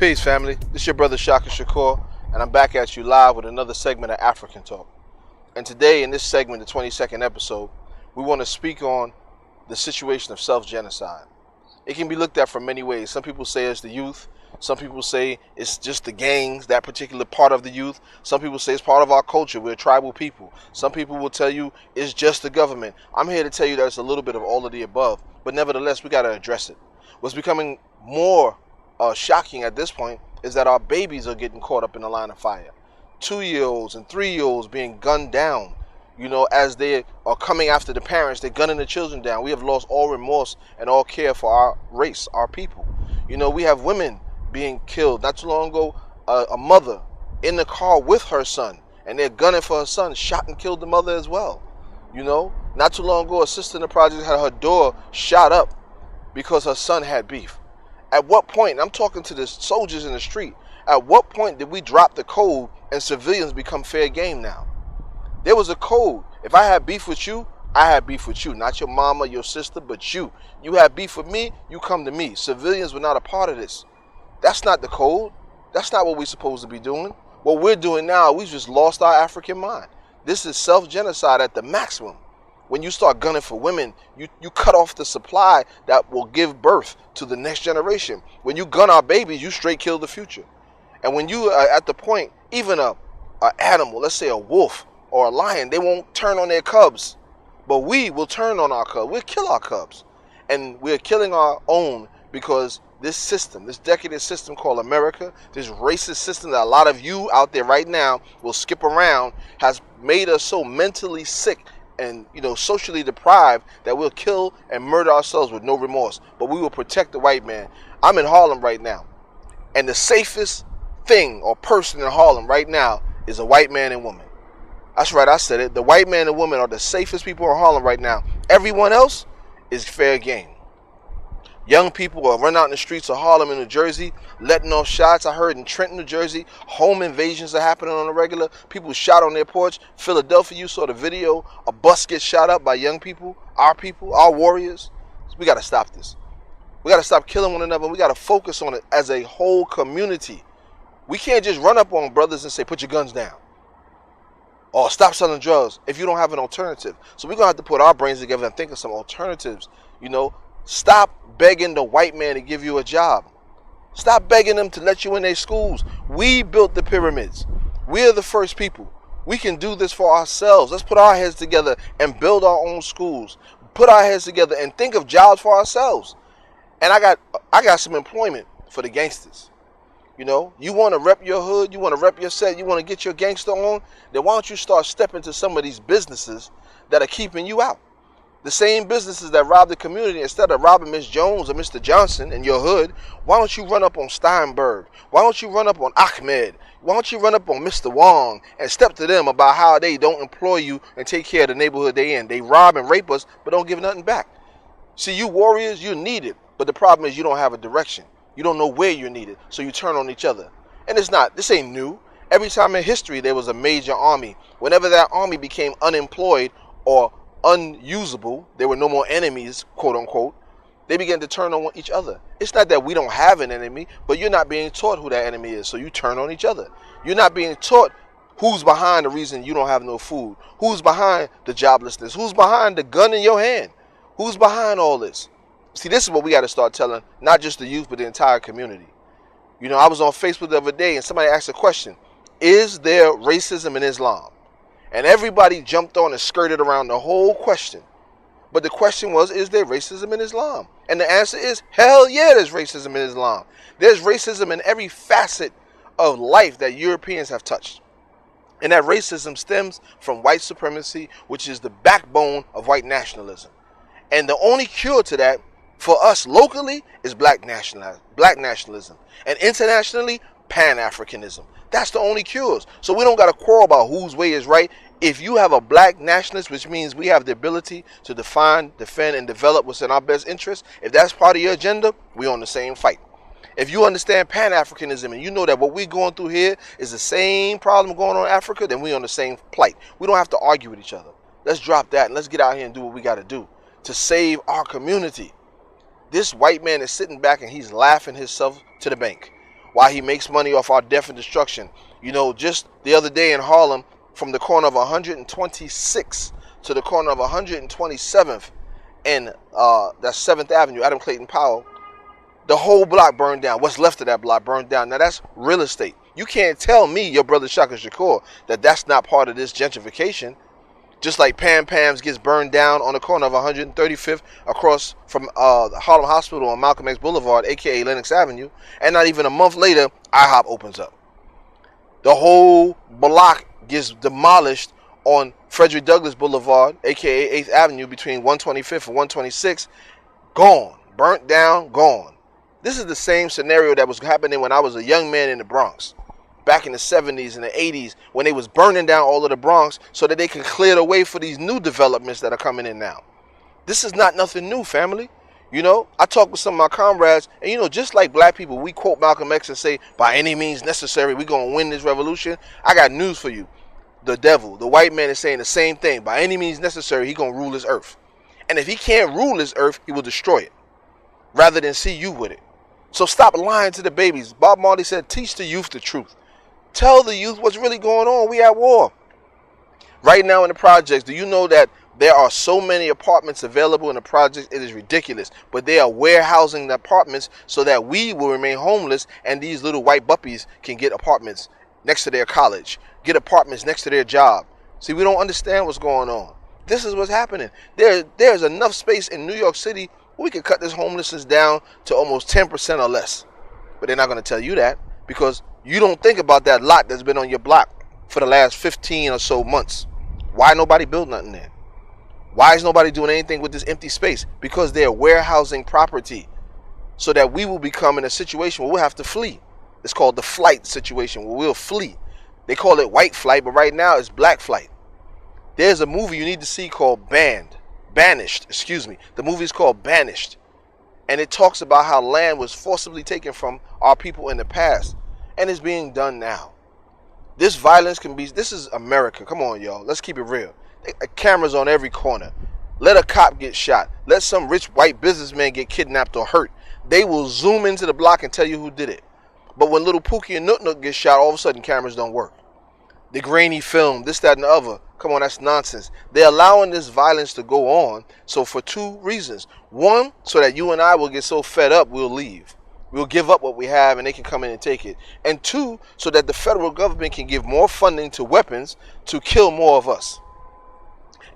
Peace, family. This is your brother Shaka Shakur, and I'm back at you live with another segment of African Talk. And today, in this segment, the 22nd episode, we want to speak on the situation of self-genocide. It can be looked at from many ways. Some people say it's the youth. Some people say it's just the gangs, that particular part of the youth. Some people say it's part of our culture. We're a tribal people. Some people will tell you it's just the government. I'm here to tell you that it's a little bit of all of the above, but nevertheless, we got to address it. What's becoming more shocking at this point is that our babies are getting caught up in the line of fire. 2-year-olds and 3-year-olds being gunned down. As they are coming after the parents, they're gunning the children down. We have lost all remorse and all care for our race, our people. We have women being killed. Not too long ago, a mother in the car with her son, and they're gunning for her son, shot and killed the mother as well. Not too long ago, a sister in the project had her door shot up because her son had beef. At what point, and I'm talking to the soldiers in the street, at what point did we drop the code and civilians become fair game now? There was a code. If I had beef with you, I had beef with you. Not your mama, your sister, but you. You had beef with me, you come to me. Civilians were not a part of this. That's not the code. That's not what we're supposed to be doing. What we're doing now, we've just lost our African mind. This is self-genocide at the maximum. When you start gunning for women, you cut off the supply that will give birth to the next generation. When you gun our babies, you straight kill the future. And when you are at the point, even a animal, let's say a wolf or a lion, they won't turn on their cubs. But we will turn on our cubs. We'll kill our cubs. And we're killing our own because this system, this decadent system called America, this racist system that a lot of you out there right now will skip around, has made us so mentally sick and socially deprived that we'll kill and murder ourselves with no remorse. But we will protect the white man. I'm in Harlem right now, and the safest thing or person in Harlem right now is a white man and woman. That's right, I said it. The white man and woman are the safest people in Harlem right now. Everyone else is fair game. Young people are running out in the streets of Harlem and New Jersey, letting off shots. I heard in Trenton, New Jersey, home invasions are happening on the regular. People shot on their porch. Philadelphia, you saw the video. A bus gets shot up by young people, our warriors. So we got to stop this. We got to stop killing one another. We got to focus on it as a whole community. We can't just run up on brothers and say, put your guns down. Or stop selling drugs if you don't have an alternative. So we're going to have to put our brains together and think of some alternatives. Stop begging the white man to give you a job. Stop begging them to let you in their schools. We built the pyramids. We're the first people. We can do this for ourselves. Let's put our heads together and build our own schools. Put our heads together and think of jobs for ourselves. And I got some employment for the gangsters. You want to rep your hood, you want to rep your set, you want to get your gangster on, then why don't you start stepping to some of these businesses that are keeping you out? The same businesses that rob the community, instead of robbing Miss Jones or Mr. Johnson in your hood, why don't you run up on Steinberg? Why don't you run up on Ahmed? Why don't you run up on Mr. Wong and step to them about how they don't employ you and take care of the neighborhood they in? They rob and rape us, but don't give nothing back. See, you warriors, you're needed, but the problem is you don't have a direction. You don't know where you're needed, so you turn on each other. And this ain't new. Every time in history there was a major army. Whenever that army became unemployed or unusable, there were no more enemies, quote unquote, they began to turn on each other. It's not that we don't have an enemy, but you're not being taught who that enemy is, so you turn on each other. You're not being taught who's behind the reason you don't have no food, who's behind the joblessness, who's behind the gun in your hand, who's behind all this. See, this is what we got to start telling, not just the youth, but the entire community. I was on Facebook the other day and somebody asked a question: is there racism in Islam? And everybody jumped on and skirted around the whole question. But the question was, is there racism in Islam? And the answer is, hell yeah, there's racism in Islam. There's racism in every facet of life that Europeans have touched. And that racism stems from white supremacy, which is the backbone of white nationalism. And the only cure to that for us locally is black nationalism. And internationally, Pan-Africanism. That's the only cures. So we don't got to quarrel about whose way is right. If you have a black nationalist, which means we have the ability to define, defend, and develop what's in our best interest, if that's part of your agenda, we're on the same fight. If you understand Pan-Africanism and you know that what we're going through here is the same problem going on in Africa, then we're on the same plight. We don't have to argue with each other. Let's drop that and let's get out here and do what we got to do to save our community. This white man is sitting back and he's laughing himself to the bank. while he makes money off our death and destruction. You know, just the other day in Harlem, from the corner of 126th to the corner of 127th and that's 7th Avenue, Adam Clayton Powell, the whole block burned down. What's left of that block burned down. Now that's real estate. You can't tell me, your brother Shaka Shakur, that that's not part of this gentrification. Just like Pam Pam's gets burned down on the corner of 135th across from the Harlem Hospital on Malcolm X Boulevard, aka Lenox Avenue, and not even a month later, IHOP opens up. The whole block gets demolished on Frederick Douglass Boulevard, aka 8th Avenue, between 125th and 126th. Gone. Burnt down, gone. This is the same scenario that was happening when I was a young man in the Bronx. Back in the 70s and the 80s, when they was burning down all of the Bronx so that they could clear the way for these new developments that are coming in now. This is not nothing new, family. You know, I talk with some of my comrades, and you know, just like black people, we quote Malcolm X and say, by any means necessary, we're going to win this revolution. I got news for you. The devil, the white man, is saying the same thing. By any means necessary, he's going to rule this earth. And if he can't rule this earth, he will destroy it, rather than see you with it. So stop lying to the babies. Bob Marley said, teach the youth the truth. Tell the youth what's really going on. We at war. Right now in the projects, do you know that there are so many apartments available in the projects? It is ridiculous. But they are warehousing the apartments so that we will remain homeless and these little white buppies can get apartments next to their college, get apartments next to their job. See, we don't understand what's going on. This is what's happening. There's enough space in New York City where we could cut this homelessness down to almost 10% or less. But they're not going to tell you that because you don't think about that lot that's been on your block for the last 15 or so months. Why nobody build nothing there? Why is nobody doing anything with this empty space? Because they're warehousing property so that we will become in a situation where we'll have to flee. It's called the flight situation, where we'll flee. They call it white flight, but right now it's black flight. There's a movie you need to see called Banished. The movie is called Banished. And it talks about how land was forcibly taken from our people in the past. And it's being done now. This violence this is America. Come on, y'all. Let's keep it real. Cameras on every corner. Let a cop get shot. Let some rich white businessman get kidnapped or hurt. They will zoom into the block and tell you who did it. But when little Pookie and Nook Nook get shot, all of a sudden cameras don't work. The grainy film, this, that, and the other. Come on, that's nonsense. They're allowing this violence to go on. So for two reasons. One, so that you and I will get so fed up, we'll leave. We'll give up what we have and they can come in and take it. And two, so that the federal government can give more funding to weapons to kill more of us.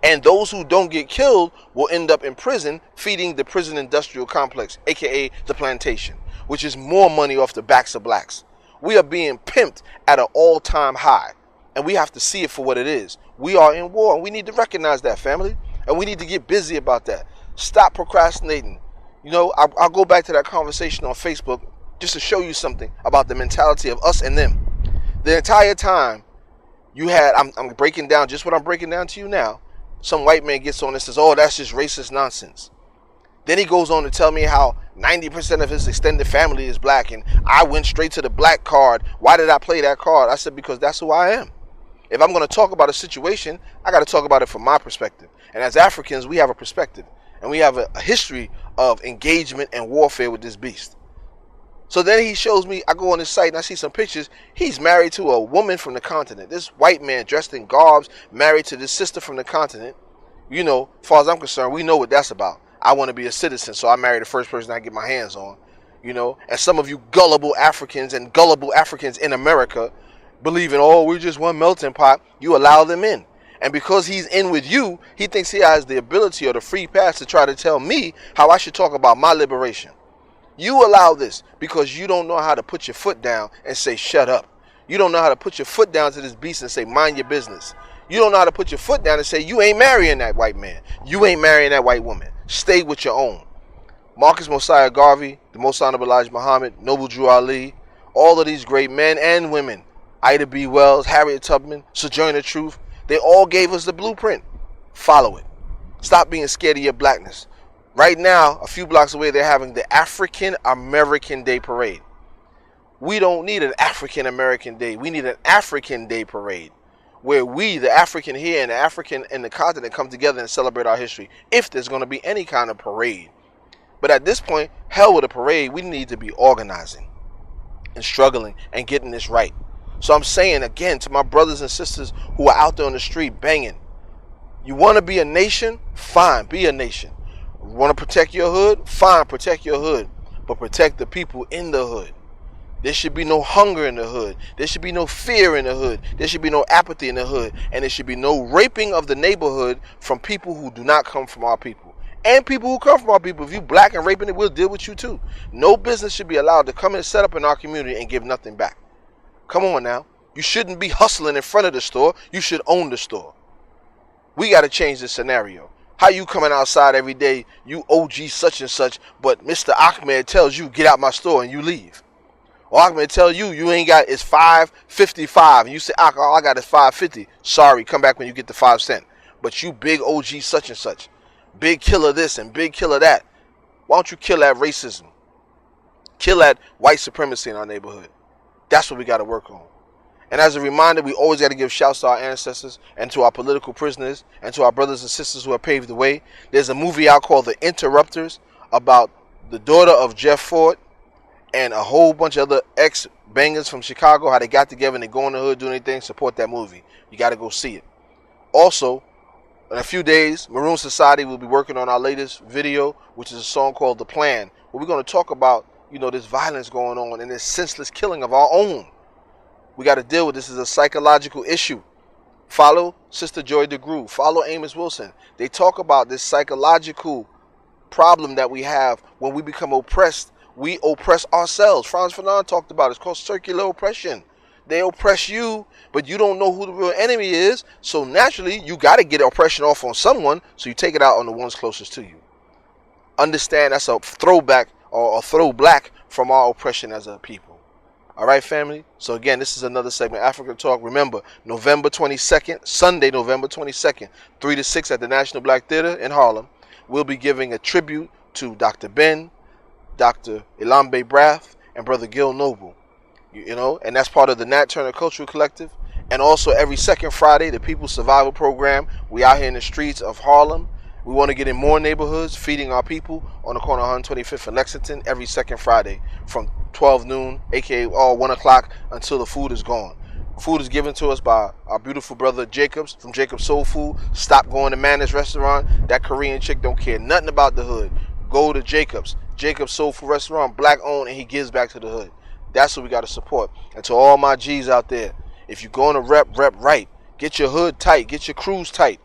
And those who don't get killed will end up in prison feeding the prison industrial complex, aka the plantation, which is more money off the backs of blacks. We are being pimped at an all-time high. And we have to see it for what it is. We are in war and we need to recognize that, family. And we need to get busy about that. Stop procrastinating. You know, I'll go back to that conversation on Facebook just to show you something about the mentality of us and them. The entire time you had, I'm breaking down just what I'm breaking down to you now. Some white man gets on and says, oh, that's just racist nonsense. Then he goes on to tell me how 90% of his extended family is black and I went straight to the black card. Why did I play that card? I said, because that's who I am. If I'm going to talk about a situation, I got to talk about it from my perspective. And as Africans, we have a perspective. And we have a history of engagement and warfare with this beast. So then he shows me, I go on his site and I see some pictures. He's married to a woman from the continent. This white man dressed in garbs, married to this sister from the continent. You know, as far as I'm concerned, we know what that's about. I want to be a citizen, so I marry the first person I get my hands on. You know, and some of you gullible Africans and gullible Africans in America believing, oh, we're just one melting pot, you allow them in. And because he's in with you, he thinks he has the ability or the free pass to try to tell me how I should talk about my liberation. You allow this because you don't know how to put your foot down and say, shut up. You don't know how to put your foot down to this beast and say, mind your business. You don't know how to put your foot down and say, you ain't marrying that white man. You ain't marrying that white woman. Stay with your own. Marcus Mosiah Garvey, the Most Honorable Elijah Muhammad, Noble Drew Ali, all of these great men and women, Ida B. Wells, Harriet Tubman, Sojourner Truth, they all gave us the blueprint. Follow it. Stop being scared of your blackness. Right now, a few blocks away, they're having the African American Day Parade. We don't need an African American Day. We need an African Day Parade where we, the African here and the African in the continent, come together and celebrate our history, if there's going to be any kind of parade. But at this point, hell with a parade, we need to be organizing. and struggling and getting this right. So I'm saying again to my brothers and sisters who are out there on the street banging, you want to be a nation? Fine, be a nation. Want to protect your hood? Fine, protect your hood. But protect the people in the hood. There should be no hunger in the hood. There should be no fear in the hood. There should be no apathy in the hood. And there should be no raping of the neighborhood from people who do not come from our people. And people who come from our people. If you black and raping it, we'll deal with you too. No business should be allowed to come and set up in our community and give nothing back. Come on now. You shouldn't be hustling in front of the store. You should own the store. We got to change this scenario. How you coming outside every day, you OG such and such, but Mr. Ahmed tells you, get out my store, and you leave. Or Ahmed tell you, you ain't got, it's $5.55, and you say, all I got is $5.50. Sorry, come back when you get the 5 cents. But you big OG such and such, big killer this and big killer that. Why don't you kill that racism? Kill that white supremacy in our neighborhood. That's what we got to work on. And as a reminder, we always got to give shouts to our ancestors and to our political prisoners and to our brothers and sisters who have paved the way. There's a movie out called The Interrupters about the daughter of Jeff Ford and a whole bunch of other ex-bangers from Chicago, how they got together and they go in the hood, do anything. Support that movie. You got to go see it. Also, in a few days, Maroon Society will be working on our latest video, which is a song called The Plan, where we're going to talk about, this violence going on and this senseless killing of our own. We got to deal with this as a psychological issue. Follow Sister Joy DeGroove. Follow Amos Wilson. They talk about this psychological problem that we have when we become oppressed. We oppress ourselves. Franz Fanon talked about it. It's called circular oppression. They oppress you, but you don't know who the real enemy is. So naturally, you got to get oppression off on someone, so you take it out on the ones closest to you. Understand that's a throwback or a throwback from our oppression as a people. All right, family? So again, this is another segment, African Talk. Remember, November 22nd, Sunday, November 22nd, 3 to 6 at the National Black Theater in Harlem. We'll be giving a tribute to Dr. Ben, Dr. Ilambe Brath, and Brother Gil Noble. And that's part of the Nat Turner Cultural Collective. And also every second Friday, the People's Survival Program. We out here in the streets of Harlem. We want to get in more neighborhoods, feeding our people on the corner of 125th and Lexington every second Friday from 12 noon, aka 1 o'clock, until the food is gone. Food is given to us by our beautiful brother Jacobs from Jacobs Soul Food. Stop going to Manners Restaurant. That Korean chick don't care nothing about the hood. Go to Jacobs. Jacobs Soul Food Restaurant, black owned, and he gives back to the hood. That's what we got to support. And to all my G's out there, if you're going to rep right. Get your hood tight. Get your crews tight.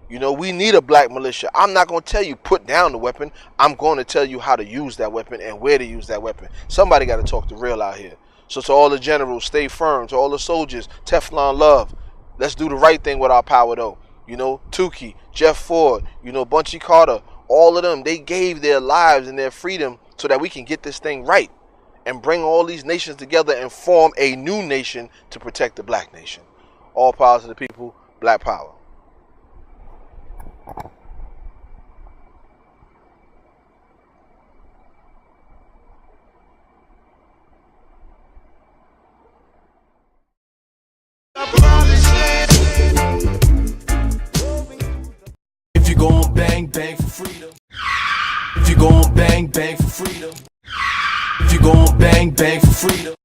We need a black militia. I'm not going to tell you put down the weapon. I'm going to tell you how to use that weapon and where to use that weapon. Somebody got to talk the real out here. So to all the generals, stay firm. To all the soldiers, Teflon love. Let's do the right thing with our power, though. Tukey, Jeff Ford, Bunchy Carter, all of them, they gave their lives and their freedom so that we can get this thing right and bring all these nations together and form a new nation to protect the black nation. All power to the people, black power. If you gon' bang, bang for freedom. If you gon' bang, bang for freedom. If you gon' bang, bang for freedom.